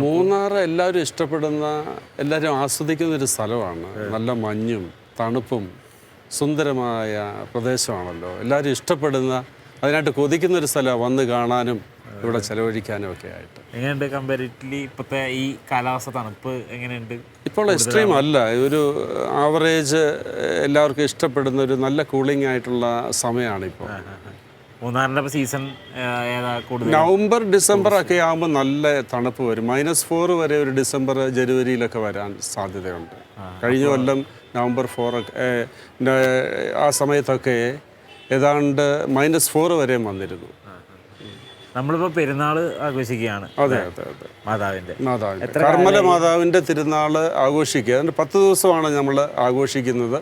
മൂന്നാർ എല്ലാവരും ഇഷ്ടപ്പെടുന്ന, എല്ലാവരും ആസ്വദിക്കുന്ന ഒരു സ്ഥലമാണ്. നല്ല മഞ്ഞും തണുപ്പും സുന്ദരമായ പ്രദേശമാണല്ലോ. എല്ലാവരും ഇഷ്ടപ്പെടുന്ന, അതിനായിട്ട് കൊതിക്കുന്ന ഒരു സ്ഥലമാണ് വന്ന് കാണാനും ഇവിടെ ചെലവഴിക്കാനും ഒക്കെ ആയിട്ട്. എങ്ങനെയുണ്ട് കമ്പാരിറ്റീവ്ലി ഇപ്പോഴത്തെ ഈ കാലാവസ്ഥ, തണുപ്പ് എങ്ങനെയുണ്ട്? ഇപ്പോൾ എക്സ്ട്രീം അല്ല, ഒരു ആവറേജ് എല്ലാവർക്കും ഇഷ്ടപ്പെടുന്ന ഒരു നല്ല കൂളിംഗ് ആയിട്ടുള്ള സമയമാണ് ഇപ്പോൾ. മൂന്നാറിൻ്റെ സീസൺ ഏതാ കൂടുതൽ? നവംബർ ഡിസംബർ ഒക്കെ ആകുമ്പോൾ നല്ല തണുപ്പ് വരും. -4 വരെ ഒരു ഡിസംബർ ജനുവരിയിലൊക്കെ വരാൻ സാധ്യതയുണ്ട്. കഴിഞ്ഞ കൊല്ലം നവംബർ 4 ആ സമയത്തൊക്കെ ഏതാണ്ട് -4 വരെ വന്നിരുന്നു. നമ്മളിപ്പോൾ പെരുന്നാൾ ആഘോഷിക്കുകയാണ്. അതെ അതെ അതെ, മാതാവിൻ്റെ കർമ്മല മാതാവിൻ്റെ തിരുനാൾ ആഘോഷിക്കുക. അതിൻ്റെ 10 ദിവസമാണ് നമ്മൾ ആഘോഷിക്കുന്നത്.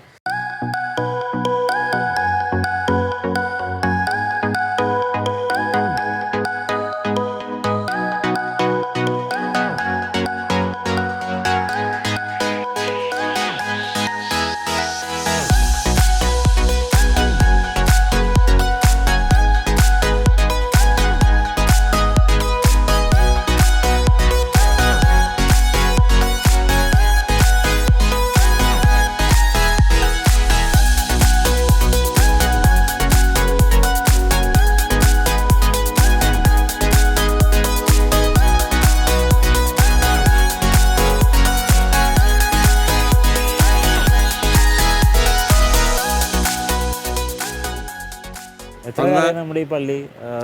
നമ്മുടെ ഈ പള്ളി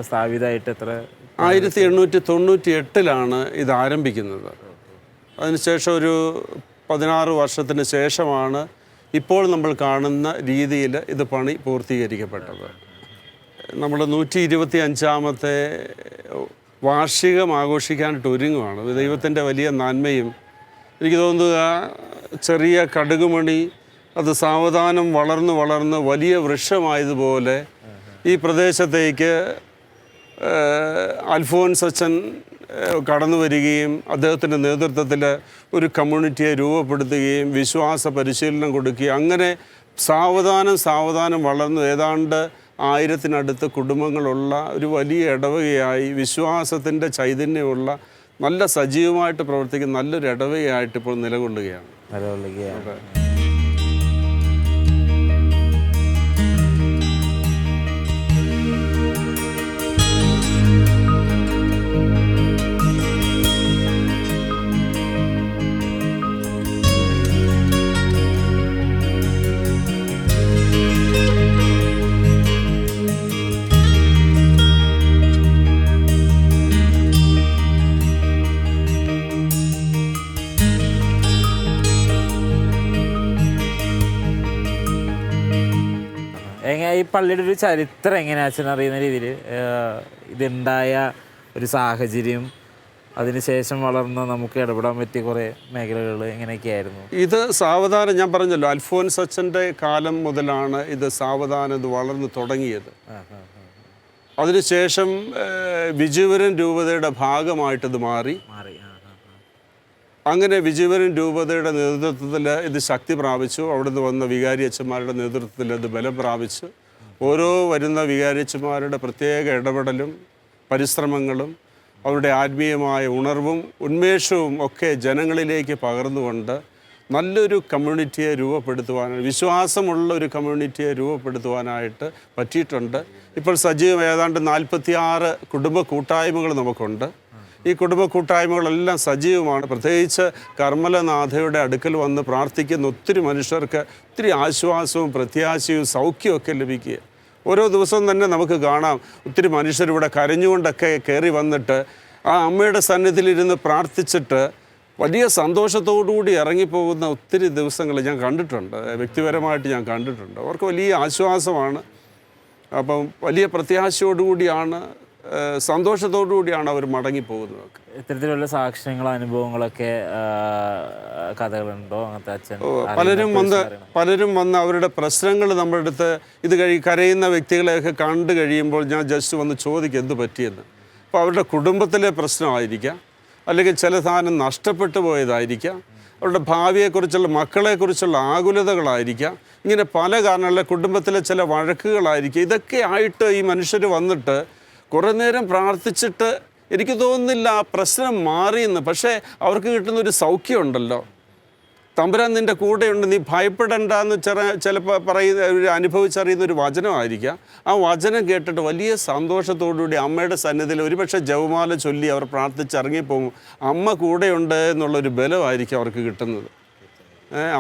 സ്ഥാപിതമായിട്ട് എത്ര? 1898 ഇത് ആരംഭിക്കുന്നത്. അതിനുശേഷം ഒരു 16 വർഷത്തിന് ശേഷമാണ് ഇപ്പോൾ നമ്മൾ കാണുന്ന രീതിയിൽ ഇത് പണി പൂർത്തീകരിക്കപ്പെട്ടത്. നമ്മൾ 125ാമത്തെ വാർഷികം ആഘോഷിക്കാനായിട്ട് ഒരുങ്ങുകയാണ്. ദൈവത്തിൻ്റെ വലിയ നന്മയും, എനിക്ക് തോന്നുക ചെറിയ കടുകുമണി അത് സാവധാനം വളർന്ന് വളർന്ന് വലിയ വൃക്ഷമായതുപോലെ ഈ പ്രദേശത്തേക്ക് അൽഫോൻസ് അച്ഛൻ കടന്നു വരികയും അദ്ദേഹത്തിൻ്റെ നേതൃത്വത്തിൽ ഒരു കമ്മ്യൂണിറ്റിയെ രൂപപ്പെടുത്തുകയും വിശ്വാസ പരിശീലനം കൊടുക്കുകയും അങ്ങനെ സാവധാനം വളർന്നു ഏതാണ്ട് 1000-നടുത്ത് കുടുംബങ്ങളുള്ള ഒരു വലിയ ഇടവകയായി, വിശ്വാസത്തിൻ്റെ ചൈതന്യമുള്ള നല്ല സജീവമായിട്ട് പ്രവർത്തിക്കുന്ന നല്ലൊരു ഇടവകയായിട്ട് ഇപ്പോൾ നിലകൊള്ളുകയാണ്. ഈ പള്ളിയുടെ ഒരു ചരിത്രം എങ്ങനെയാ അച്ഛൻ അറിയുന്ന രീതിയിൽ ഇതുണ്ടായ ഒരു സാഹചര്യം, അതിനുശേഷം വളർന്ന് നമുക്ക് ഇടപെടാൻ പറ്റിയ കുറേ മേഖലകൾ എങ്ങനെയൊക്കെയായിരുന്നു? ഇത് സാവധാനം, ഞാൻ പറഞ്ഞല്ലോ, അൽഫോൻസ് അച്ഛൻ്റെ കാലം മുതലാണ് ഇത് സാവധാനം ഇത് വളർന്ന് തുടങ്ങിയത്. അതിനുശേഷം വിജുവരൻ രൂപതയുടെ ഭാഗമായിട്ടിത് മാറി. അങ്ങനെ വിജുവരൻ രൂപതയുടെ നേതൃത്വത്തിൽ ഇത് ശക്തി പ്രാപിച്ചു. അവിടുന്ന് വന്ന വികാരി അച്ഛന്മാരുടെ നേതൃത്വത്തിൽ ഇത് ബലം പ്രാപിച്ചു. ഓരോ വരുന്ന വികാരി അച്ഛന്മാരുടെ പ്രത്യേക ഇടപെടലും പരിശ്രമങ്ങളും അവരുടെ ആത്മീയമായ ഉണർവും ഉന്മേഷവും ഒക്കെ ജനങ്ങളിലേക്ക് പകർന്നുകൊണ്ട് നല്ലൊരു കമ്മ്യൂണിറ്റിയെ രൂപപ്പെടുത്തുവാനാണ്, വിശ്വാസമുള്ള ഒരു കമ്മ്യൂണിറ്റിയെ രൂപപ്പെടുത്തുവാനായിട്ട് പറ്റിയിട്ടുണ്ട്. ഇപ്പോൾ സജീവം ഏതാണ്ട് 46 കുടുംബ കൂട്ടായ്മകൾ നമുക്കുണ്ട്. ഈ കുടുംബ കൂട്ടായ്മകളെല്ലാം സജീവമാണ്. പ്രത്യേകിച്ച് കർമ്മലനാഥയുടെ അടുക്കൽ വന്ന് പ്രാർത്ഥിക്കുന്ന ഒത്തിരി മനുഷ്യർക്ക് ഒത്തിരി ആശ്വാസവും പ്രത്യാശയും സൗഖ്യമൊക്കെ ലഭിക്കുക. ഓരോ ദിവസവും തന്നെ നമുക്ക് കാണാം ഒത്തിരി മനുഷ്യരിവിടെ കരഞ്ഞുകൊണ്ടൊക്കെ കയറി വന്നിട്ട് ആ അമ്മയുടെ സന്നിധിയിലിരുന്ന് പ്രാർത്ഥിച്ചിട്ട് വലിയ സന്തോഷത്തോടുകൂടി ഇറങ്ങിപ്പോകുന്ന ഒത്തിരി ദിവസങ്ങൾ ഞാൻ കണ്ടിട്ടുണ്ട്. വ്യക്തിപരമായിട്ട് ഞാൻ കണ്ടിട്ടുണ്ട്. അവർക്ക് വലിയ ആശ്വാസമാണ്. അപ്പം വലിയ പ്രത്യാശയോടുകൂടിയാണ്, സന്തോഷത്തോടുകൂടിയാണ് അവർ മടങ്ങിപ്പോകുന്നത്. ഇത്തരത്തിലുള്ള സാക്ഷ്യങ്ങളോ അനുഭവങ്ങളൊക്കെ കഥകളുണ്ടോ അങ്ങനത്തെ? അച്ഛൻ പലരും വന്ന് അവരുടെ പ്രശ്നങ്ങൾ നമ്മുടെ അടുത്ത് ഇത് കരയുന്ന വ്യക്തികളെയൊക്കെ കണ്ടു കഴിയുമ്പോൾ ഞാൻ ജസ്റ്റ് വന്ന് ചോദിക്കും എന്ത് പറ്റിയെന്ന്. അപ്പോൾ അവരുടെ കുടുംബത്തിലെ പ്രശ്നമായിരിക്കാം, അല്ലെങ്കിൽ ചില സാധനം നഷ്ടപ്പെട്ടു പോയതായിരിക്കാം, അവരുടെ ഭാവിയെക്കുറിച്ചുള്ള മക്കളെക്കുറിച്ചുള്ള ആകുലതകളായിരിക്കാം, ഇങ്ങനെ പല കാരണങ്ങളിലെ കുടുംബത്തിലെ ചില വഴക്കുകളായിരിക്കും. ഇതൊക്കെ ആയിട്ട് ഈ മനുഷ്യർ വന്നിട്ട് കുറേ നേരം പ്രാർത്ഥിച്ചിട്ട് എനിക്ക് തോന്നുന്നില്ല ആ പ്രശ്നം മാറിയെന്ന്. പക്ഷേ അവർക്ക് കിട്ടുന്നൊരു സൗഖ്യമുണ്ടല്ലോ, തമ്പുരാൻ നിൻ്റെ കൂടെയുണ്ട്, നീ ഭയപ്പെടണ്ട എന്ന് ചിലപ്പോൾ പറയുന്ന ഒരു അനുഭവിച്ചറിയുന്ന ഒരു വചനമായിരിക്കാം. ആ വചനം കേട്ടിട്ട് വലിയ സന്തോഷത്തോടുകൂടി അമ്മയുടെ സന്നിധിയിൽ ഒരുപക്ഷെ ജപമാല ചൊല്ലി അവർ പ്രാർത്ഥിച്ചിറങ്ങിപ്പോകും. അമ്മ കൂടെയുണ്ട് എന്നുള്ളൊരു ബലമായിരിക്കും അവർക്ക് കിട്ടുന്നത്.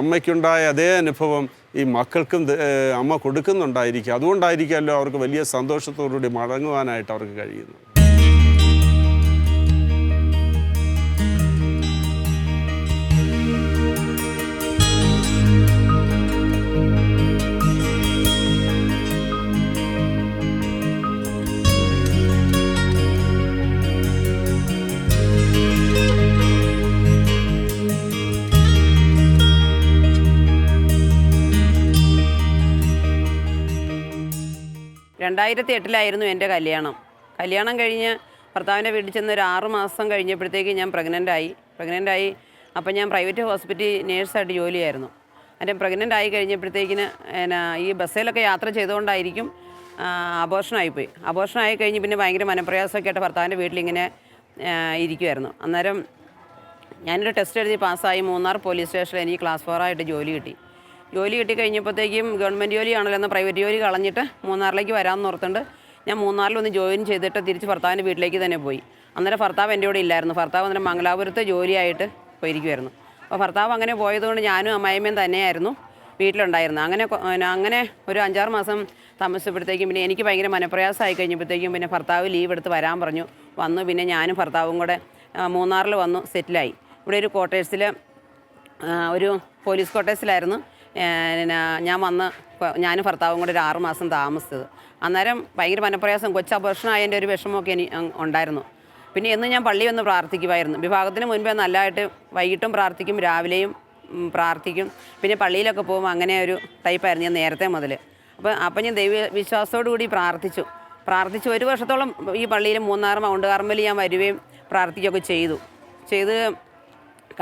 അമ്മയ്ക്കുണ്ടായ അതേ അനുഭവം ഈ മക്കൾക്കും അമ്മ കൊടുക്കുന്നുണ്ടായിരിക്കും. അതുകൊണ്ടായിരിക്കുമല്ലോ അവർക്ക് വലിയ സന്തോഷത്തോടുകൂടി മടങ്ങുവാനായിട്ട് അവർക്ക് കഴിയുന്നത്. രണ്ടായിരത്തി 8 എൻ്റെ കല്യാണം കഴിഞ്ഞ് ഭർത്താവിൻ്റെ വീട്ടിൽ ചെന്ന് ഒരു 6 മാസം കഴിഞ്ഞപ്പോഴത്തേക്ക് ഞാൻ പ്രഗ്നൻ്റായി. അപ്പോൾ ഞാൻ പ്രൈവറ്റ് ഹോസ്പിറ്റലിൽ നേഴ്സായിട്ട് ജോലിയായിരുന്നു. അതിൻ്റെ പ്രഗ്നൻ്റ് ആയി കഴിഞ്ഞപ്പോഴത്തേക്കിന് ഈ ബസ്സിലൊക്കെ യാത്ര ചെയ്തുകൊണ്ടായിരിക്കും അബോർഷനായിപ്പോയി. അബോർഷനായി കഴിഞ്ഞ് പിന്നെ ഭയങ്കര മനപ്രയാസമൊക്കെ ആയിട്ട് ഭർത്താവിൻ്റെ വീട്ടിലിങ്ങനെ ഇരിക്കുമായിരുന്നു. അന്നേരം ഞാനൊരു ടെസ്റ്റ് എഴുതി പാസ്സായി. മൂന്നാർ പോലീസ് സ്റ്റേഷനിൽ എനിക്ക് ക്ലാസ് 4 ആയിട്ട് ജോലി കിട്ടി കഴിഞ്ഞപ്പോഴത്തേക്കും ഗവൺമെൻറ് ജോലിയാണല്ലോ എന്ന് പ്രൈവറ്റ് ജോലി കളഞ്ഞിട്ട് മൂന്നാറിലേക്ക് വരാമെന്ന് ഓർത്തുകൊണ്ട് ഞാൻ മൂന്നാറിലൊന്ന് ജോയിൻ ചെയ്തിട്ട് തിരിച്ച് ഭർത്താവിൻ്റെ വീട്ടിലേക്ക് തന്നെ പോയി. അന്നേരം ഭർത്താവ് എൻ്റെ കൂടെ ഇല്ലായിരുന്നു. ഭർത്താവ് അന്നേരം മംഗലാപുരത്ത് ജോലിയായിട്ട് പോയിരിക്കുമായിരുന്നു. അപ്പോൾ ഭർത്താവ് അങ്ങനെ പോയതുകൊണ്ട് ഞാനും അമ്മായിമ്മയും തന്നെയായിരുന്നു വീട്ടിലുണ്ടായിരുന്നു. അങ്ങനെ ഒരു 5-6 മാസം താമസിച്ചപ്പോഴത്തേക്കും പിന്നെ എനിക്ക് ഭയങ്കര മനപ്രയാസമായി കഴിഞ്ഞപ്പോഴത്തേക്കും പിന്നെ ഭർത്താവ് ലീവ് എടുത്ത് വരാൻ പറഞ്ഞു. വന്നു. പിന്നെ ഞാനും ഭർത്താവും കൂടെ മൂന്നാറിൽ വന്നു സെറ്റിലായി. ഇവിടെ ഒരു ക്വാർട്ടേഴ്സിൽ ഒരു പോലീസ് ക്വാർട്ടേഴ്സിലായിരുന്നു ഞാനും ഭർത്താവും കൂടെ ഒരു 6 മാസം താമസിച്ചത്. അന്നേരം ഭയങ്കര മനപ്രയാസം, അബോർഷനായതിൻ്റെ ഒരു വിഷമമൊക്കെ ഉണ്ടായിരുന്നു. പിന്നെ എന്നും ഞാൻ പള്ളി വന്ന് പ്രാർത്ഥിക്കുമായിരുന്നു. വിവാഹത്തിന് മുൻപേ നല്ലതായിട്ട് വൈകിട്ടും പ്രാർത്ഥിക്കും, രാവിലെയും പ്രാർത്ഥിക്കും. പിന്നെ പള്ളിയിലൊക്കെ പോകുമ്പോൾ അങ്ങനെ ഒരു ടൈപ്പായിരുന്നു ഞാൻ നേരത്തെ മുതൽ. അപ്പം ഞാൻ ദൈവവിശ്വാസത്തോടു കൂടി പ്രാർത്ഥിച്ചു. 1 വർഷത്തോളം ഈ പള്ളിയിൽ മൂന്നാർ മൗണ്ട് കാർമൽ ഞാൻ വരികയും പ്രാർത്ഥിക്കുകയൊക്കെ ചെയ്ത്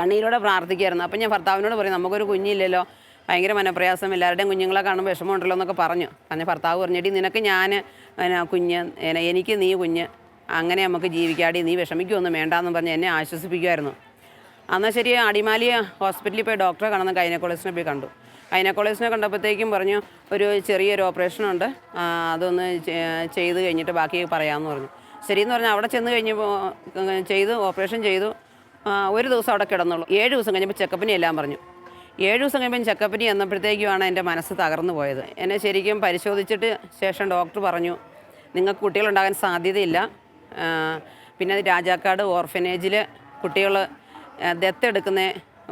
കണ്ണീരോടെ പ്രാർത്ഥിക്കുമായിരുന്നു. അപ്പം ഞാൻ ഭർത്താവിനോട് പറയും, നമുക്കൊരു കുഞ്ഞില്ലല്ലോ, ഭയങ്കര മനപ്രയാസം, എല്ലാവരുടെയും കുഞ്ഞുങ്ങളെ കാണുമ്പോൾ വിഷമമുണ്ടല്ലോ എന്നൊക്കെ പറഞ്ഞു. ഭർത്താവ് പറഞ്ഞിട്ട് നിനക്ക് ഞാൻ കുഞ്ഞ്, എനിക്ക് നീ കുഞ്ഞ്, അങ്ങനെ നമുക്ക് ജീവിക്കാടി, നീ വിഷമിക്കുമൊന്നും വേണ്ടാന്ന് പറഞ്ഞ് എന്നെ ആശ്വസിപ്പിക്കുമായിരുന്നു. എന്നാൽ ശരി, അടിമാലി ഹോസ്പിറ്റലിൽ പോയി ഡോക്ടറെ കാണുന്ന ഗൈനക്കോളജിസ്റ്റിനെ പോയി കണ്ടു. ഗൈനക്കോളജിസ്റ്റിനെ കണ്ടപ്പോഴത്തേക്കും പറഞ്ഞു ഒരു ചെറിയൊരു ഓപ്പറേഷനുണ്ട്, അതൊന്ന് ചെയ്ത് കഴിഞ്ഞിട്ട് ബാക്കി പറയാമെന്ന് പറഞ്ഞു. ശരിയെന്ന് പറഞ്ഞാൽ അവിടെ ചെന്ന് കഴിഞ്ഞപ്പോൾ ഓപ്പറേഷൻ ചെയ്തു. 1 ദിവസം അവിടെ കിടന്നുള്ളൂ. 7 ദിവസം കഴിഞ്ഞപ്പോൾ ചെക്കപ്പിന് എല്ലാം പറഞ്ഞു. 7 ദിവസം കഴിയുമ്പം ചെക്കപ്പിന് ചെന്നപ്പോഴത്തേക്കുമാണ് എൻ്റെ മനസ്സ് തകർന്നു പോയത്. എന്നെ ശരിക്കും പരിശോധിച്ചിട്ട് ശേഷം ഡോക്ടർ പറഞ്ഞു, നിങ്ങൾക്ക് കുട്ടികളുണ്ടാകാൻ സാധ്യതയില്ല. പിന്നെ രാജാക്കാട് ഓർഫനേജിൽ കുട്ടികൾ ദത്തെടുക്കുന്ന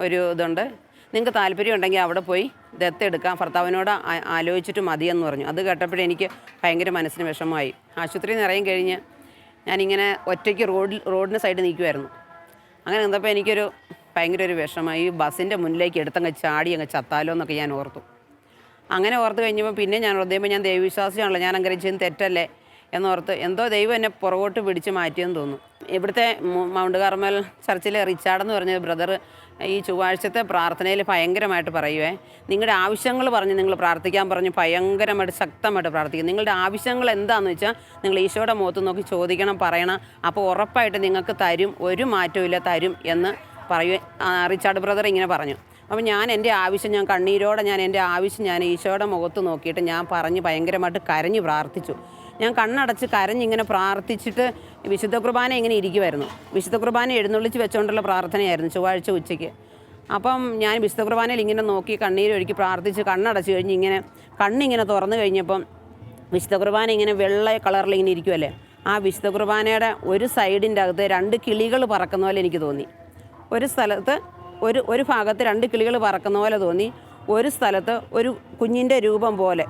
ഒരു ഇതുണ്ട്, നിങ്ങൾക്ക് താല്പര്യം ഉണ്ടെങ്കിൽ അവിടെ പോയി ദത്തെടുക്കാം, ഭർത്താവിനോട് ആലോചിച്ചിട്ട് മതിയെന്ന് പറഞ്ഞു. അത് കേട്ടപ്പോഴെനിക്ക് ഭയങ്കര മനസ്സിന് വിഷമമായി. ആശുപത്രിയിൽ നിന്ന് ഇറങ്ങി കഴിഞ്ഞ് ഞാനിങ്ങനെ ഒറ്റയ്ക്ക് റോഡിന് സൈഡിൽ നിൽക്കുമായിരുന്നു. അങ്ങനെ നിന്നപ്പോൾ എനിക്കൊരു ഭയങ്കര ഒരു വിഷമമായി. ഈ ബസ്സിൻ്റെ മുന്നിലേക്ക് എടുത്തങ്ങ് ചാടി അങ്ങ് ചത്താലോ എന്നൊക്കെ ഞാൻ ഓർത്തു. അങ്ങനെ ഓർത്ത് കഴിഞ്ഞപ്പോൾ പിന്നെ ഞാൻ ഞാൻ ദൈവവിശ്വാസിയാണല്ലോ, ഞാൻ അങ്ങനെ ചെയ്യുന്ന തെറ്റല്ലേ എന്നോർത്ത് എന്തോ ദൈവം എന്നെ പുറകോട്ട് പിടിച്ച് മാറ്റിയെന്ന് തോന്നുന്നു. ഇവിടുത്തെ മൗണ്ട് കാർമൽ ചർച്ചിലെ റിച്ചാർഡ് എന്ന് പറഞ്ഞ ബ്രദർ ഈ ചൊവ്വാഴ്ചത്തെ പ്രാർത്ഥനയിൽ ഭയങ്കരമായിട്ട് പറയുവേ, നിങ്ങളുടെ ആവശ്യങ്ങൾ പറഞ്ഞ് നിങ്ങൾ പ്രാർത്ഥിക്കാൻ പറഞ്ഞ് ഭയങ്കരമായിട്ട് ശക്തമായിട്ട് പ്രാർത്ഥിക്കും. നിങ്ങളുടെ ആവശ്യങ്ങൾ എന്താണെന്ന് വെച്ചാൽ നിങ്ങൾ ഈശോയുടെ മുഖത്ത് നോക്കി ചോദിക്കണം, പറയണം. അപ്പോൾ ഉറപ്പായിട്ട് നിങ്ങൾക്ക് തരും, ഒരു മാറ്റവും തരും എന്ന് റിച്ചാർഡ് ബ്രദർ ഇങ്ങനെ പറഞ്ഞു. അപ്പം ഞാൻ എൻ്റെ ആവശ്യം, ഞാൻ കണ്ണീരോടെ എൻ്റെ ആവശ്യം ഞാൻ ഈശോയുടെ മുഖത്ത് നോക്കിയിട്ട് ഞാൻ പറഞ്ഞ് ഭയങ്കരമായിട്ട് കരഞ്ഞ് പ്രാർത്ഥിച്ചു. ഞാൻ കണ്ണടച്ച് കരഞ്ഞിങ്ങനെ പ്രാർത്ഥിച്ചിട്ട് വിശുദ്ധ കുർബാന ഇങ്ങനെ ഇരിക്കുമായിരുന്നു. വിശുദ്ധ കുർബാന എഴുന്നള്ളിച്ച് വെച്ചുകൊണ്ടുള്ള പ്രാർത്ഥനയായിരുന്നു ചൊവ്വാഴ്ച ഉച്ചയ്ക്ക്. അപ്പം ഞാൻ വിശുദ്ധ കുർബാനയിൽ ഇങ്ങനെ നോക്കി കണ്ണീരൊഴുക്കി പ്രാർത്ഥിച്ച് കണ്ണടച്ച് കഴിഞ്ഞ് കണ്ണിങ്ങനെ തുറന്നു കഴിഞ്ഞപ്പം വിശുദ്ധ കുർബാന ഇങ്ങനെ വെള്ള കളറിൽ ഇങ്ങനെ ഇരിക്കുമല്ലേ, ആ വിശുദ്ധ കുർബാനയുടെ ഒരു സൈഡിൻ്റെ അകത്ത് 2 കിളികൾ പറക്കുന്ന പോലെ എനിക്ക് തോന്നി. ഒരു സ്ഥലത്ത് ഒരു ഭാഗത്ത് 2 കിളികൾ പറക്കുന്ന പോലെ തോന്നി. ഒരു സ്ഥലത്ത് ഒരു കുഞ്ഞിൻ്റെ രൂപം പോലെ,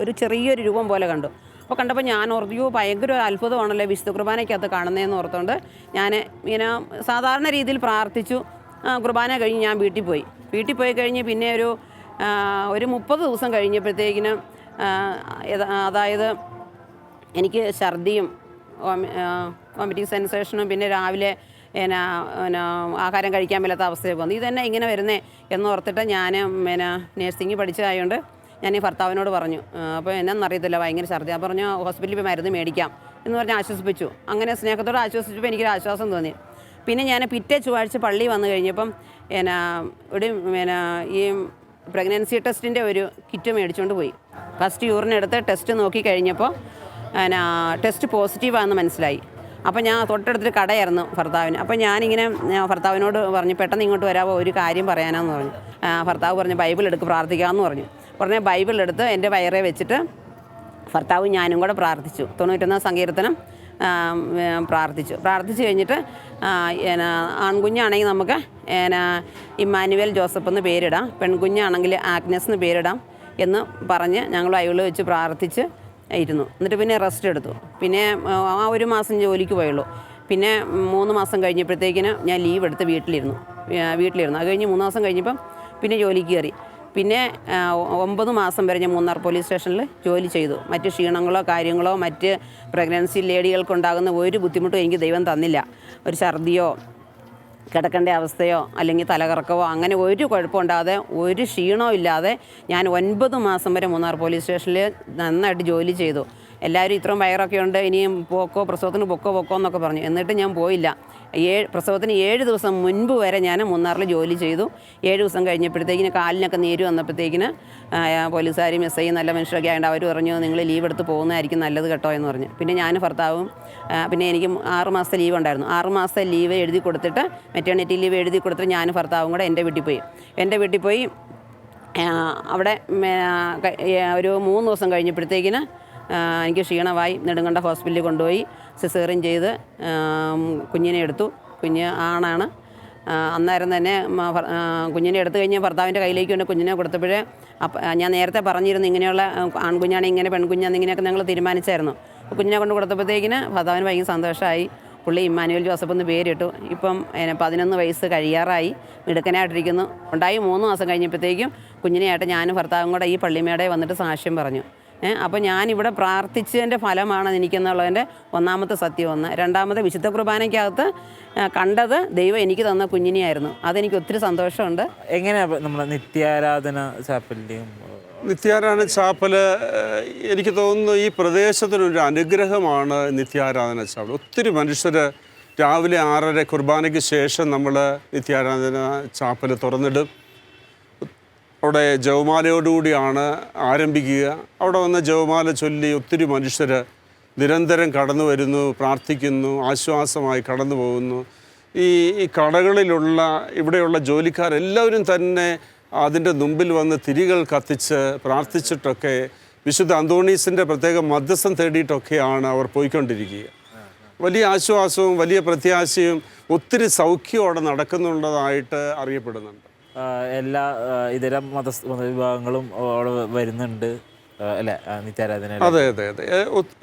ഒരു ചെറിയൊരു രൂപം പോലെ കണ്ടു. അപ്പോൾ കണ്ടപ്പോൾ ഞാൻ ഓർത്തു, ഭയങ്കര ഒരു അത്ഭുതമാണല്ലോ വിശുദ്ധ കുർബാനയ്ക്കകത്ത് കാണുന്നതെന്ന് ഓർത്തുകൊണ്ട് ഞാൻ ഇങ്ങനെ സാധാരണ രീതിയിൽ പ്രാർത്ഥിച്ചു. കുർബാന കഴിഞ്ഞ് ഞാൻ വീട്ടിൽ പോയി കഴിഞ്ഞ് പിന്നെ ഒരു 30 ദിവസം കഴിഞ്ഞപ്പോഴത്തേക്കിനും അതായത് എനിക്ക് ഛർദിയും വോമിറ്റിംഗ് സെൻസേഷനും പിന്നെ രാവിലെ ആഹാരം കഴിക്കാൻ മേലാത്ത അവസ്ഥയൊക്കെ വന്നു. ഇതന്നെ ഇങ്ങനെ വരുന്നേ എന്നോർത്തിട്ട് ഞാൻ നേഴ്സിംഗ് പഠിച്ചതായതുകൊണ്ട് ഞാൻ ഈ ഭർത്താവിനോട് പറഞ്ഞു. അപ്പോൾ എന്നാന്നറിയത്തില്ല, ഭയങ്കര ഛർദ്ദി. ഞാൻ പറഞ്ഞു ഹോസ്പിറ്റലിൽ പോയി മരുന്ന് മേടിക്കാം എന്ന് പറഞ്ഞ് ആശ്വസിപ്പിച്ചു. അങ്ങനെ സ്നേഹത്തോടെ ആശ്വസിച്ചപ്പോൾ എനിക്കൊരു ആശ്വാസം തോന്നി. പിന്നെ ഞാൻ പിറ്റേ ചൊവ്വാഴ്ച പള്ളി വന്നു കഴിഞ്ഞപ്പം ഇവിടെ ഈ പ്രഗ്നൻസി ടെസ്റ്റിൻ്റെ ഒരു കിറ്റ് മേടിച്ചുകൊണ്ട് പോയി. ഫസ്റ്റ് യൂറിൻ എടുത്ത് ടെസ്റ്റ് നോക്കി കഴിഞ്ഞപ്പോൾ ടെസ്റ്റ് പോസിറ്റീവാണെന്ന് മനസ്സിലായി. അപ്പോൾ ഞാൻ തൊട്ടടുത്തൊരു കടയായിരുന്നു ഭർത്താവിന്. അപ്പോൾ ഞാനിങ്ങനെ ഭർത്താവിനോട് പറഞ്ഞു, പെട്ടെന്ന് ഇങ്ങോട്ട് വരാമോ, ഒരു കാര്യം പറയാനാന്ന് പറഞ്ഞു. ഭർത്താവ് പറഞ്ഞു ബൈബിൾ എടുക്ക് പ്രാർത്ഥിക്കാമെന്ന് പറഞ്ഞു. ബൈബിൾ എടുത്ത് എൻ്റെ വയറെ വെച്ചിട്ട് ഭർത്താവും ഞാനും കൂടെ പ്രാർത്ഥിച്ചു. 91 സങ്കീർത്തനം പ്രാർത്ഥിച്ചു കഴിഞ്ഞിട്ട് ആൺകുഞ്ഞാണെങ്കിൽ നമുക്ക് ഇമ്മാനുവേൽ ജോസഫ് എന്ന് പേരിടാം, പെൺകുഞ്ഞാണെങ്കിൽ ആഗ്നസ് എന്ന് പേരിടാം എന്ന് പറഞ്ഞ് ഞങ്ങൾ ബൈബിൾ വെച്ച് പ്രാർത്ഥിച്ച് ഇരുന്നു. എന്നിട്ട് പിന്നെ റെസ്റ്റ് എടുത്തു. പിന്നെ ആ 1 മാസം ജോലിക്ക് പോയുള്ളൂ. പിന്നെ 3 മാസം കഴിഞ്ഞപ്പോഴത്തേക്കിന് ഞാൻ ലീവ് എടുത്ത് വീട്ടിലിരുന്നു. അത് കഴിഞ്ഞ് 3 മാസം കഴിഞ്ഞപ്പം പിന്നെ ജോലിക്ക് കയറി. പിന്നെ 9 മാസം വരെ ഞാൻ മൂന്നാർ പോലീസ് സ്റ്റേഷനിൽ ജോലി ചെയ്തു. മറ്റ് ക്ഷീണങ്ങളോ കാര്യങ്ങളോ മറ്റ് പ്രഗ്നൻസി ലേഡികൾക്കുണ്ടാകുന്ന ഒരു ബുദ്ധിമുട്ടും എനിക്ക് ദൈവം തന്നില്ല. ഒരു ഛർദിയോ കിടക്കേണ്ട അവസ്ഥയോ അല്ലെങ്കിൽ തലകറക്കവോ അങ്ങനെ ഒരു കുഴപ്പമുണ്ടാകാതെ ഒരു ക്ഷീണവും ഇല്ലാതെ ഞാൻ 9 മാസം വരെ മൂന്നാർ പോലീസ് സ്റ്റേഷനിൽ നന്നായിട്ട് ജോലി ചെയ്തു. എല്ലാവരും ഇത്രയും വയറൊക്കെ ഉണ്ട്, ഇനിയും പ്രസവത്തിന് പൊക്കോ എന്നൊക്കെ പറഞ്ഞു. എന്നിട്ട് ഞാൻ പോയില്ല. പ്രസവത്തിന് 7 ദിവസം മുൻപ് വരെ ഞാൻ മൂന്നാറിൽ ജോലി ചെയ്തു. 7 ദിവസം കഴിഞ്ഞപ്പോഴത്തേക്കിന് കാലിനൊക്കെ നീര് വന്നപ്പോഴത്തേക്കിന് പോലീസുകാരും എസ് ഐ നല്ല മനുഷ്യരൊക്കെ ആയതുകൊണ്ട് അവർ പറഞ്ഞു നിങ്ങൾ ലീവ് എടുത്ത് പോകുന്നതായിരിക്കും നല്ലത് കേട്ടോ എന്ന് പറഞ്ഞു. പിന്നെ ഞാൻ ഭർത്താവും പിന്നെ എനിക്ക് 6 മാസത്തെ ലീവ് ഉണ്ടായിരുന്നു. 6 മാസത്തെ ലീവ് എഴുതി കൊടുത്തിട്ട് മെറ്റേണിറ്റി ലീവ് എഴുതി കൊടുത്തിട്ട് ഞാൻ ഭർത്താവും കൂടെ എൻ്റെ വീട്ടിൽ പോയി അവിടെ ഒരു 3 ദിവസം കഴിഞ്ഞപ്പോഴത്തേക്കിന് എനിക്ക് ക്ഷീണമായി. നെടുങ്കണ്ട ഹോസ്പിറ്റലിൽ കൊണ്ടുപോയി സിസേറിയൻ ചെയ്ത് കുഞ്ഞിനെ എടുത്തു. കുഞ്ഞ് ആണാണ്. അന്നേരം തന്നെ കുഞ്ഞിനെ എടുത്തു കഴിഞ്ഞ് ഭർത്താവിൻ്റെ കയ്യിലേക്ക് കൊണ്ട് കുഞ്ഞിനെ കൊടുത്തപ്പോഴേ ഞാൻ നേരത്തെ പറഞ്ഞിരുന്നു ഇങ്ങനെയുള്ള ആൺകുഞ്ഞാണ് ഇങ്ങനെ പെൺകുഞ്ഞാണ് ഇങ്ങനെയൊക്കെ ഞങ്ങൾ തീരുമാനിച്ചായിരുന്നു. കുഞ്ഞിനെ കൊണ്ട് കൊടുത്തപ്പോഴത്തേക്കിന് ഭർത്താവിന് ഭയങ്കര സന്തോഷമായി. പുള്ളി ഇമ്മാനുവേൽ ജോസഫ് എന്ന് പേരിട്ടു. ഇപ്പം 11 വയസ്സ് കഴിയാറായി, മിടുക്കനായിട്ടിരിക്കുന്നു. 3 മാസം കഴിഞ്ഞപ്പോഴത്തേക്കും കുഞ്ഞിനെയായിട്ട് ഞാനും ഭർത്താവും കൂടെ ഈ പള്ളിമേടെ വന്നിട്ട് സാക്ഷ്യം പറഞ്ഞു. അപ്പോൾ ഞാനിവിടെ പ്രാർത്ഥിച്ചതിൻ്റെ ഫലമാണ് എനിക്കെന്നുള്ളതിൻ്റെ ഒന്നാമത്തെ സത്യം ഒന്ന്. രണ്ടാമത്തെ വിശുദ്ധ കുർബാനയ്ക്കകത്ത് കണ്ടത് ദൈവം എനിക്ക് തന്ന കുഞ്ഞിനെയായിരുന്നു. അതെനിക്ക് ഒത്തിരി സന്തോഷമുണ്ട്. എങ്ങനെയാണ് നമ്മുടെ നിത്യാരാധന ചാപ്പൽ എനിക്ക് തോന്നുന്നു ഈ പ്രദേശത്തിനൊരു അനുഗ്രഹമാണ് നിത്യാരാധന ചാപ്പൽ. ഒത്തിരി മനുഷ്യർ രാവിലെ 6:30 കുർബാനയ്ക്ക് ശേഷം നമ്മൾ നിത്യാരാധന ചാപ്പൽ തുറന്നിടും. അവിടെ ജപമാലയോടുകൂടിയാണ് ആരംഭിക്കുക. അവിടെ വന്ന് ജപമാല ചൊല്ലി ഒത്തിരി മനുഷ്യർ നിരന്തരം കടന്നു വരുന്നു, പ്രാർത്ഥിക്കുന്നു, ആശ്വാസമായി കടന്നു പോകുന്നു. ഈ കടകളിലുള്ള ഇവിടെയുള്ള ജോലിക്കാരെല്ലാവരും തന്നെ അതിൻ്റെ മുമ്പിൽ വന്ന് തിരികൾ കത്തിച്ച് പ്രാർത്ഥിച്ചിട്ടൊക്കെ വിശുദ്ധ അന്തോണീസിൻ്റെ പ്രത്യേക മധ്യസ്ഥം തേടിയിട്ടൊക്കെയാണ് അവർ പോയിക്കൊണ്ടിരിക്കുക. വലിയ ആശ്വാസവും വലിയ പ്രത്യാശയും ഒത്തിരി സൗഖ്യത്തോടെ നടക്കുന്നുള്ളതായിട്ട് അറിയപ്പെടുന്നുണ്ട്. എല്ലാ ഇതര മതവിഭാഗങ്ങളും അവിടെ വരുന്നുണ്ട് അല്ലേ നിത്യാരാധന? അതെ.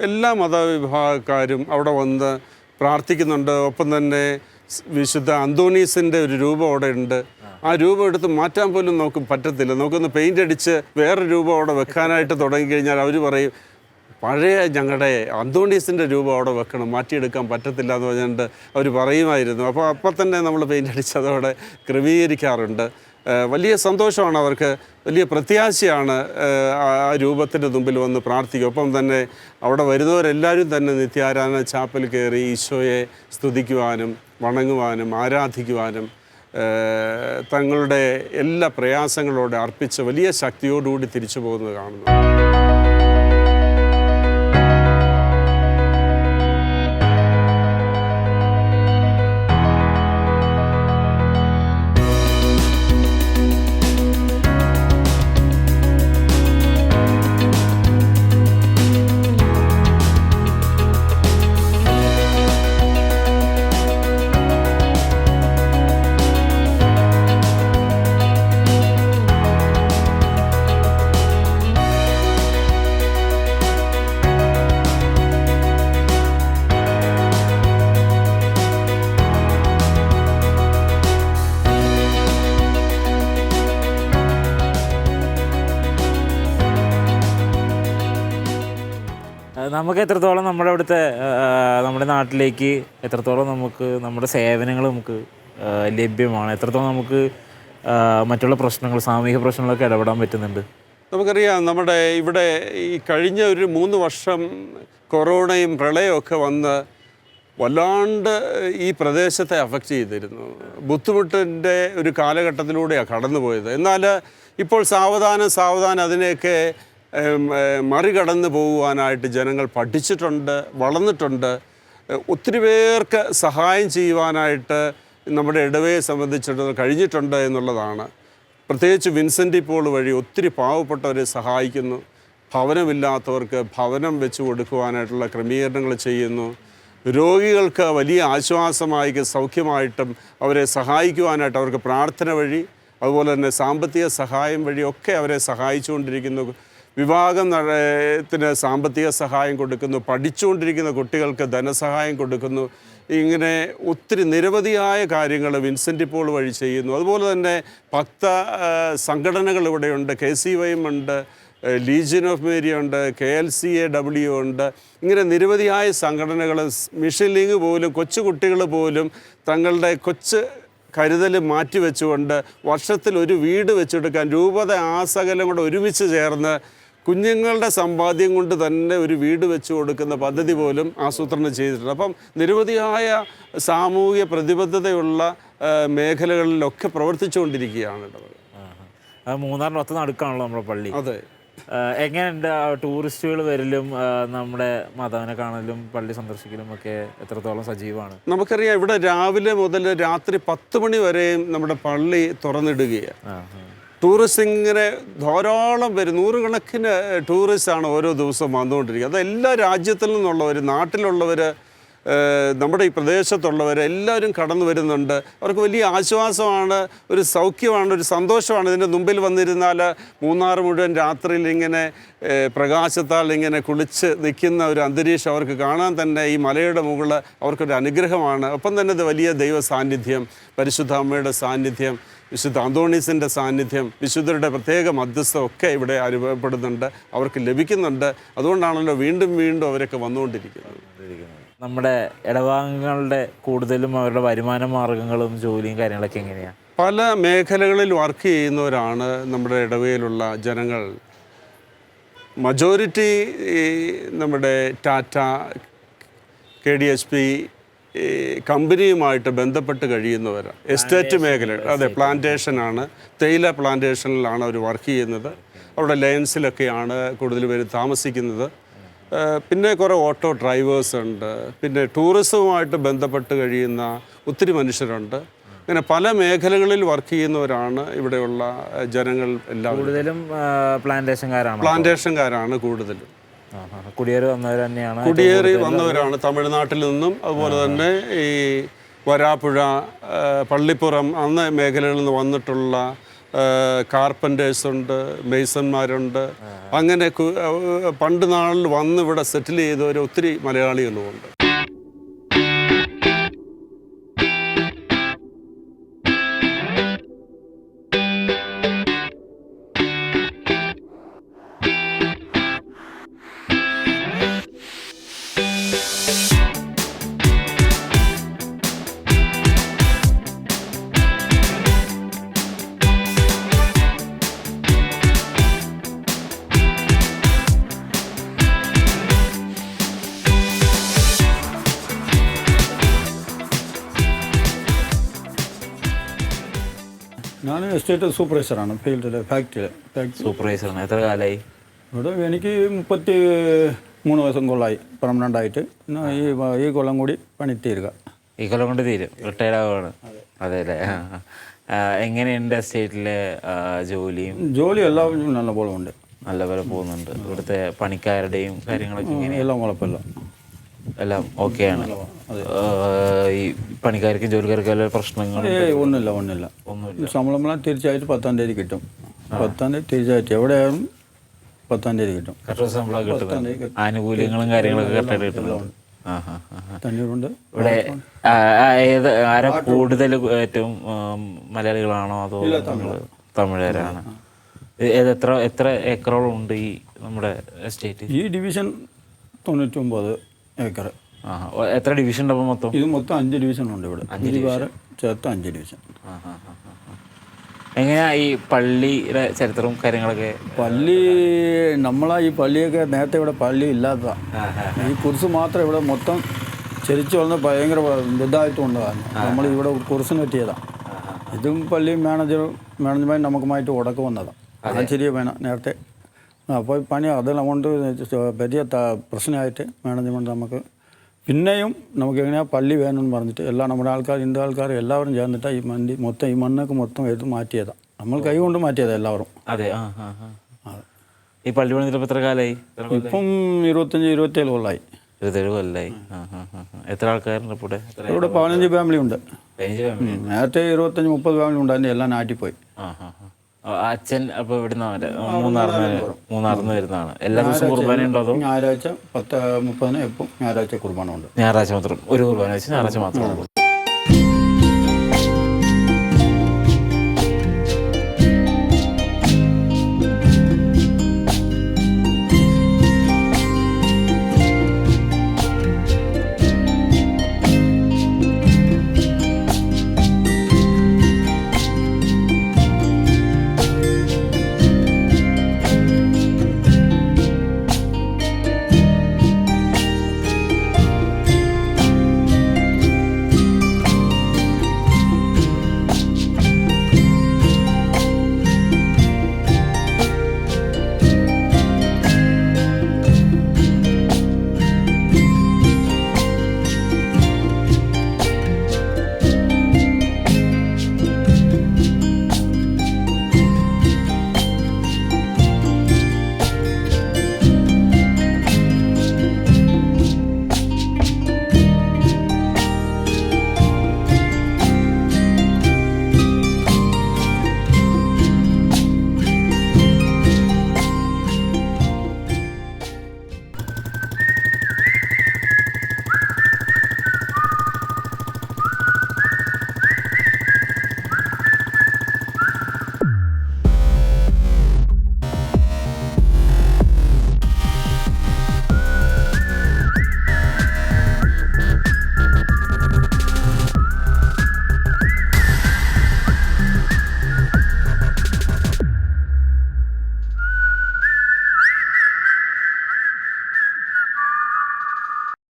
എല്ലാ മതവിഭാഗക്കാരും അവിടെ വന്ന് പ്രാർത്ഥിക്കുന്നുണ്ട്. ഒപ്പം തന്നെ വിശുദ്ധ അന്തോണീസിൻ്റെ ഒരു രൂപം അവിടെ ഉണ്ട്. ആ രൂപം എടുത്ത് മാറ്റാൻ പോലും നമുക്ക് പറ്റത്തില്ല. നമുക്കൊന്ന് പെയിൻ്റ് അടിച്ച് വേറെ രൂപം അവിടെ വെക്കാനായിട്ട് തുടങ്ങിക്കഴിഞ്ഞാൽ അവർ പറയും പഴയ ഞങ്ങളുടെ അന്തോണീസിൻ്റെ രൂപം അവിടെ വെക്കണം, മാറ്റിയെടുക്കാൻ പറ്റത്തില്ല എന്ന് പറഞ്ഞുകൊണ്ട് അവർ പറയുമായിരുന്നു. അപ്പം തന്നെ നമ്മൾ പെയിൻ്റ് അടിച്ച് അതവിടെ ക്രമീകരിക്കാറുണ്ട്. വലിയ സന്തോഷമാണ് അവർക്ക്, വലിയ പ്രത്യാശയാണ് ആ രൂപത്തിൻ്റെ മുമ്പിൽ വന്ന് പ്രാർത്ഥിക്കും. ഒപ്പം തന്നെ അവിടെ വരുന്നവരെല്ലാവരും തന്നെ നിത്യാരാധന ചാപ്പൽ കയറി ഈശോയെ സ്തുതിക്കുവാനും വണങ്ങുവാനും ആരാധിക്കുവാനും തങ്ങളുടെ എല്ലാ പ്രയാസങ്ങളോടെ അർപ്പിച്ച് വലിയ ശക്തിയോടുകൂടി തിരിച്ചു പോകുന്നത് കാണുന്നു. നമുക്ക് എത്രത്തോളം നമ്മുടെ നാട്ടിലേക്ക് എത്രത്തോളം നമുക്ക് നമ്മുടെ സേവനങ്ങൾ നമുക്ക് ലഭ്യമാണ്, എത്രത്തോളം നമുക്ക് മറ്റുള്ള പ്രശ്നങ്ങൾ സാമൂഹിക പ്രശ്നങ്ങളൊക്കെ ഇടപെടാൻ പറ്റുന്നുണ്ട്? നമുക്കറിയാം നമ്മുടെ ഇവിടെ ഈ കഴിഞ്ഞ ഒരു 3 വർഷം കൊറോണയും പ്രളയമൊക്കെ വന്ന് വല്ലാണ്ട് ഈ പ്രദേശത്തെ അഫക്റ്റ് ചെയ്തിരുന്നു. ബുദ്ധിമുട്ടിൻ്റെ ഒരു കാലഘട്ടത്തിലൂടെയാണ് കടന്നുപോയത്. എന്നാൽ ഇപ്പോൾ സാവധാനം അതിനെയൊക്കെ മറികടന്ന് പോകുവാനായിട്ട് ജനങ്ങൾ പഠിച്ചിട്ടുണ്ട്, വളർന്നിട്ടുണ്ട്. ഒത്തിരി പേർക്ക് സഹായം ചെയ്യുവാനായിട്ട് നമ്മുടെ ഇടവയെ സംബന്ധിച്ചിടത്തോളം കഴിഞ്ഞിട്ടുണ്ട് എന്നുള്ളതാണ്. പ്രത്യേകിച്ച് വിൻസെൻ്റ് പോൾ വഴി ഒത്തിരി പാവപ്പെട്ടവരെ സഹായിക്കുന്നു. ഭവനമില്ലാത്തവർക്ക് ഭവനം വെച്ച് കൊടുക്കുവാനായിട്ടുള്ള ക്രമീകരണങ്ങൾ ചെയ്യുന്നു. രോഗികൾക്ക് വലിയ ആശ്വാസമായി സൗഖ്യമായിട്ടും അവരെ സഹായിക്കുവാനായിട്ട് അവർക്ക് പ്രാർത്ഥന വഴി, അതുപോലെ തന്നെ സാമ്പത്തിക സഹായം വഴിയൊക്കെ അവരെ സഹായിച്ചുകൊണ്ടിരിക്കുന്നു. വിവാഹത്തിന് സാമ്പത്തിക സഹായം കൊടുക്കുന്നു, പഠിച്ചുകൊണ്ടിരിക്കുന്ന കുട്ടികൾക്ക് ധനസഹായം കൊടുക്കുന്നു. ഇങ്ങനെ ഒത്തിരി നിരവധിയായ കാര്യങ്ങൾ വിൻസെൻ്റ് പോൾ വഴി ചെയ്യുന്നു. അതുപോലെ തന്നെ ഭക്ത സംഘടനകൾ ഇവിടെയുണ്ട്. KCY ഉണ്ട്, ലീജിയൻ ഓഫ് മേരി ഉണ്ട്, KLCAW ഉണ്ട്. ഇങ്ങനെ നിരവധിയായ സംഘടനകൾ, മിഷൻ ലീഗ് പോലും, കൊച്ചുകുട്ടികൾ പോലും തങ്ങളുടെ കരുതൽ മാറ്റിവെച്ചുകൊണ്ട് വർഷത്തിൽ ഒരു വീട് വെച്ചെടുക്കാൻ രൂപത ആസകലം കൂടെ ഒരുമിച്ച് ചേർന്ന് കുഞ്ഞുങ്ങളുടെ സമ്പാദ്യം കൊണ്ട് തന്നെ ഒരു വീട് വെച്ച് കൊടുക്കുന്ന പദ്ധതി പോലും ആസൂത്രണം ചെയ്തിട്ടുണ്ട്. അപ്പം നിരവധിയായ സാമൂഹിക പ്രതിബദ്ധതയുള്ള മേഖലകളിലൊക്കെ പ്രവർത്തിച്ചുകൊണ്ടിരിക്കുകയാണ് ഇടവക. മൂന്നാറിന് ഒത്ത നടുക്കാണല്ലോ നമ്മുടെ പള്ളി. അതെ. എങ്ങനെയുണ്ട് ടൂറിസ്റ്റുകൾ വരലും നമ്മുടെ മാതാവിനെ കാണലും പള്ളി സന്ദർശിക്കലും ഒക്കെ എത്രത്തോളം സജീവമാണ്? നമുക്കറിയാം, ഇവിടെ രാവിലെ മുതൽ രാത്രി 10 മണി വരെയും നമ്മുടെ പള്ളി തുറന്നിടുകയാണ്. ടൂറിസ്റ്റ് ഇങ്ങനെ ധാരാളം പേര്, നൂറുകണക്കിന് ടൂറിസ്റ്റാണ് ഓരോ ദിവസവും വന്നുകൊണ്ടിരിക്കുന്നത്. അത് എല്ലാ രാജ്യത്തിൽ നിന്നുള്ളവർ, നാട്ടിലുള്ളവർ, നമ്മുടെ ഈ പ്രദേശത്തുള്ളവർ എല്ലാവരും കടന്നു വരുന്നുണ്ട്. അവർക്ക് വലിയ ആശ്വാസമാണ്, ഒരു സൗഖ്യമാണ്, ഒരു സന്തോഷമാണ്. ഇതിൻ്റെ മുമ്പിൽ വന്നിരുന്നാൽ മൂന്നാർ മുഴുവൻ രാത്രിയിൽ ഇങ്ങനെ പ്രകാശത്താൽ ഇങ്ങനെ കുളിച്ച് നിൽക്കുന്ന ഒരു അന്തരീക്ഷം അവർക്ക് കാണാൻ തന്നെ ഈ മലയുടെ മുകളിൽ അവർക്കൊരു അനുഗ്രഹമാണ്. ഒപ്പം തന്നെ ഇത് വലിയ ദൈവ സാന്നിധ്യം, പരിശുദ്ധ അമ്മയുടെ സാന്നിധ്യം, വിശുദ്ധ അന്തോണീസിൻ്റെ സാന്നിധ്യം, വിശുദ്ധരുടെ പ്രത്യേക മധ്യസ്ഥം ഒക്കെ ഇവിടെ അനുഭവപ്പെടുന്നുണ്ട്, അവർക്ക് ലഭിക്കുന്നുണ്ട്. അതുകൊണ്ടാണല്ലോ വീണ്ടും വീണ്ടും അവരൊക്കെ വന്നുകൊണ്ടിരിക്കുന്നത്. നമ്മുടെ ഇടവാംഗങ്ങളുടെ കൂടുതലും അവരുടെ വരുമാന മാർഗങ്ങളും ജോലിയും കാര്യങ്ങളൊക്കെ എങ്ങനെയാണ്? പല മേഖലകളിൽ വർക്ക് ചെയ്യുന്നവരാണ് നമ്മുടെ ഇടവയിലുള്ള ജനങ്ങൾ. മജോറിറ്റി നമ്മുടെ ടാറ്റ, KDHP കമ്പനിയുമായിട്ട് ബന്ധപ്പെട്ട് കഴിയുന്നവരാണ്. എസ്റ്റേറ്റ് മേഖല, അതെ, പ്ലാന്റേഷനാണ്, തേയില പ്ലാന്റേഷനിലാണ് അവർ വർക്ക് ചെയ്യുന്നത്. അവിടെ ലയൻസിലൊക്കെയാണ് കൂടുതൽ പേര് താമസിക്കുന്നത്. പിന്നെ കുറേ ഓട്ടോ ഡ്രൈവേഴ്സ് ഉണ്ട്, പിന്നെ ടൂറിസവുമായിട്ട് ബന്ധപ്പെട്ട് കഴിയുന്ന ഒത്തിരി മനുഷ്യരുണ്ട്. അങ്ങനെ പല മേഖലകളിൽ വർക്ക് ചെയ്യുന്നവരാണ് ഇവിടെയുള്ള ജനങ്ങൾ. എല്ലാവരും കൂടുതലും പ്ലാന്റേഷൻകാരാണ് കൂടുതലും. കുടിയേറി വന്നവരാണ് തമിഴ്നാട്ടിൽ നിന്നും, അതുപോലെ തന്നെ ഈ വരാപ്പുഴ, പള്ളിപ്പുറം അന്ന മേഖലകളിൽ നിന്ന് വന്നിട്ടുള്ള കാർപ്പൻറ്റേഴ്സ് ഉണ്ട്, മെയ്സന്മാരുണ്ട്. അങ്ങനെ പണ്ട് നാളിൽ വന്ന് ഇവിടെ സെറ്റിൽ ചെയ്തവർ ഒത്തിരി മലയാളികളുമുണ്ട്. ഞാൻ എസ്റ്റേറ്റ് സൂപ്പർവൈസറാണ്, ഫീൽഡിൽ ഫാക്ടറി സൂപ്പർവൈസറാണ്. എത്ര കാലമായി ഇവിടെ? എനിക്ക് 33 വയസ്സും കൊള്ളായി പെർമനൻ്റ് ആയിട്ട്. ഈ കൊല്ലം കൂടി പണി തീരുക. ഈ കൊല്ലം കൊണ്ട് തീരും, റിട്ടയർഡ് ആവുകയാണ്. അതെ അല്ലേ? എങ്ങനെയുണ്ട് എസ്റ്റേറ്റിലെ ജോലി എല്ലാം നല്ലപോലെ ഉണ്ട്, നല്ലപോലെ പോകുന്നുണ്ട്. ഇവിടുത്തെ പണിക്കാരുടെയും കാര്യങ്ങളൊക്കെ എല്ലാം കുഴപ്പമില്ല, എല്ലാം ഓക്കെയാണ്. ഈ പണിക്കാർക്കും ജോലിക്കാർക്കും എല്ലാ പ്രശ്നങ്ങളും ഒന്നുമില്ല. ശമ്പളം തീർച്ചയായിട്ടും 10-ാം തീയതി കിട്ടും. 10-ാം തീയതി തീർച്ചയായിട്ടും എവിടെയായാലും 10-ാം തീയതി കിട്ടും. ശമ്പളം കിട്ടുന്നുണ്ട്, ആനുകൂല്യങ്ങളും കാര്യങ്ങളൊക്കെ കറക്റ്റായിട്ട് കിട്ടുന്നുണ്ട്. തന്നീരുണ്ട്. ഇവിടെ ആരാ കൂടുതൽ ഏറ്റവും മലയാളികളാണോ അതോ തമിഴരാണ്? എത്ര ഏക്കറോളം ഉണ്ട് ഈ നമ്മുടെ എസ്റ്റേറ്റ്? ഈ ഡിവിഷൻ 99 ഏക്കർ. എത്ര ഡിവിഷൻ ഉണ്ട് മൊത്തം? ഇത് മൊത്തം 5 ഡിവിഷൻ ഉണ്ട് ഇവിടെ. 5 ചേർത്ത് 5 ഡിവിഷൻ. എങ്ങനെയാ ഈ പള്ളിയുടെ ചരിത്രവും കാര്യങ്ങളൊക്കെ? പള്ളി നമ്മളാ ഈ പള്ളിയൊക്കെ നേരത്തെ ഇവിടെ പള്ളി ഇല്ലാത്തതാണ്. ഈ കുരിശ് മാത്രം ഇവിടെ മൊത്തം ചരിച്ചു വന്ന് ഭയങ്കര ഇതായിട്ടുണ്ടാകുന്നു. നമ്മൾ ഇവിടെ കുരിശിന് പറ്റിയതാണ്. ഇതും പള്ളിയും മാനേജ്മെൻറ്റ് നമുക്കുമായിട്ട് ഉടക്ക് വന്നതാണ്. അത് ശരിയാ വേണം നേരത്തെ. അപ്പോൾ പണി അതെല്ലാം കൊണ്ട് വലിയ പ്രശ്നമായിട്ട് മാനേജ്മെൻറ്റ് നമുക്ക് പിന്നെയും നമുക്ക് എങ്ങനെയാ പള്ളി വേണമെന്ന് പറഞ്ഞിട്ട് എല്ലാം നമ്മുടെ ആൾക്കാർ ഇന്ത്യ ആൾക്കാർ എല്ലാവരും ചേർന്നിട്ട് ഈ മണ്ണൊക്കെ മൊത്തം എടുത്ത് മാറ്റിയതാണ്. നമ്മൾ കൈ കൊണ്ട് മാറ്റിയതാണ് എല്ലാവരും. അതെ. ഈ പള്ളി പണിതിട്ട് എത്ര കാലമായി? ഇപ്പം 25-27 കൊല്ലമായി. 27 കൊല്ലമായി. എത്ര ആൾക്കാരുണ്ട് ഇപ്പോൾ ഇവിടെ? 15 ഫാമിലി ഉണ്ട്. നേരത്തെ 25-30 ഫാമിലി ഉണ്ടായിരുന്നു. എല്ലാം നാട്ടിൽ പോയി. അച്ഛൻ അപ്പോൾ ഇവിടുന്ന് മൂന്നാറിന്ന് വരുന്നതാണ്. എല്ലാ ദിവസവും കുർബാന ഉണ്ടോ? അതോ ഞായറാഴ്ച 10-30 എപ്പം ഞായറാഴ്ച കുർബാന ഉണ്ട്. ഞായറാഴ്ച മാത്രം ഒരു കുർബാന വെച്ച് ഞായറാഴ്ച മാത്രമാണ്.